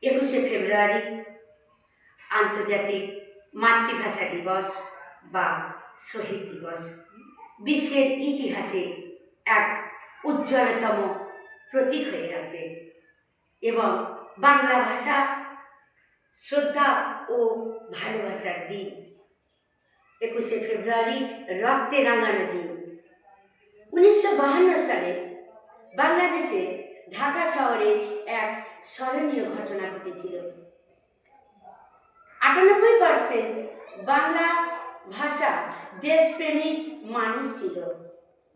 21শে ফেব্রুয়ারি আন্তর্জাতিক মাতৃভাষা দিবস বা শহীদ দিবস বিশ্বের ইতিহাসে এক উজ্জ্বলতম প্রতীক হয়ে আছে এবং বাংলা ভাষা শ্রদ্ধা ও ভালোবাসার দিন। 21শে ফেব্রুয়ারি রক্তে রাঙানো দিন। 1952 সালে বাংলাদেশে ঢাকা শহরে এক স্মরণীয় ঘটনা ঘটেছিল। 98% বাংলা ভাষা দেশপ্রেমিক মানুষ ছিল।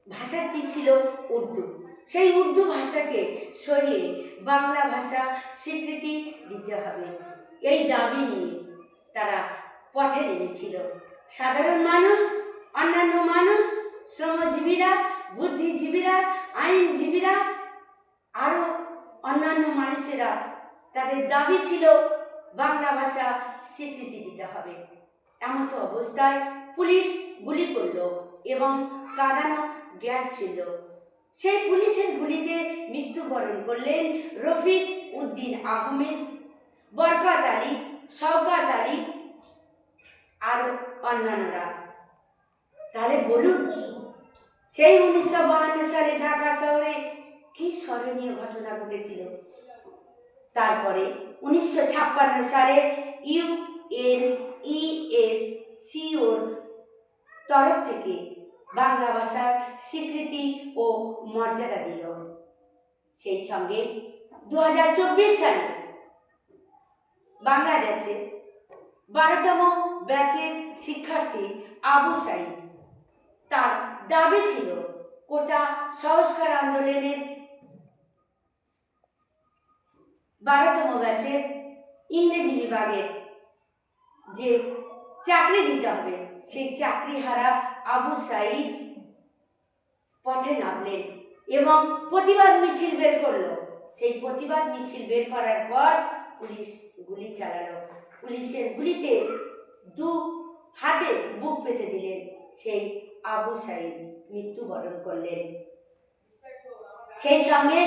ভাষাটি ছিল উর্দু। সেই উর্দু ভাষাকে সরিয়ে বাংলা ভাষা স্বীকৃতি দিতে হবে, এই দাবি নিয়ে তারা পথে নেমেছিল। সাধারণ মানুষ, অন্যান্য মানুষ, শ্রমজীবীরা, বুদ্ধিজীবীরা, আইনজীবীরা, আরও অন্যান্য মানুষেরা, তাদের দাবি ছিল বাংলা ভাষা স্বীকৃতি দিতে হবে। এমতো অবস্থায় পুলিশ গুলি করল এবং কাঁদানো গ্যাস ছিল। সেই পুলিশের গুলিতে মৃত্যুবরণ করলেন রফিক উদ্দিন আহমেদ, বরকত আলী, শওকত আলী, আরও অন্যান্যরা। তাহলে বলুন, সেই 1952 সালে ঢাকা শহরে কি স্মরণীয় ঘটনা ঘটেছিল? তারপরে 1956 সালে ইউএনইএসসিওর তরফ থেকে বাংলা ভাষার স্বীকৃতি ও মর্যাদা দিল। সেই সঙ্গে 2024 সালে বাংলাদেশে 12তম ব্যাচের শিক্ষার্থী আবু সাঈদ, তার দাবি ছিল কোটা সংস্কার আন্দোলনের 12তম ব্যাচের ইংরেজি বিভাগের যে চাকরি দিতে হবে, সেই চাকরিহারা আবু সাঈদ পথে নামলেন এবং প্রতিবাদ মিছিল বের করলো। সেই প্রতিবাদ মিছিল বের করার পর পুলিশ গুলি চালালো। পুলিশের গুলিতে দু হাতে বুক পেতে দিলেন। সেই আবু সাঈদ মৃত্যুবরণ করলেন। সেই সঙ্গে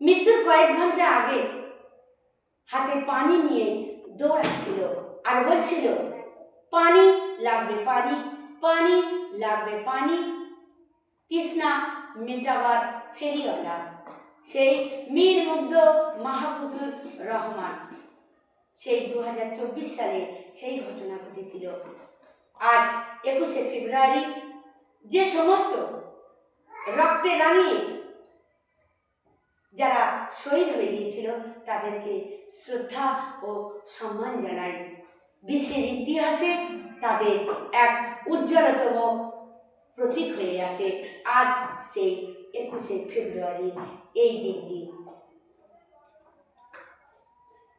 মৃত্যুর কয়েক ঘন্টা আগে হাতে পানি নিয়ে দৌড়াচ্ছিল আর বলছিল, পানি লাগবে, পানি, পানি লাগবে, পানি, তৃষ্ণা মেটাবার ফেরিওয়ালা, সেই মীর মুগ্ধ মাহফুজুর রহমান। সেই 2024 সালে সেই ঘটনা ঘটেছিল। আজ 21শে ফেব্রুয়ারি যে সমস্ত রক্তে রাঙিয়ে যারা শহীদ হয়ে গিয়েছিল তাদেরকে শ্রদ্ধা ও সম্মান জানাই। বিশ্বের ইতিহাসে তাদের এক উজ্জ্বলতম প্রতীক হয়ে আছে আজ সেই 21শে ফেব্রুয়ারি এই দিনটি।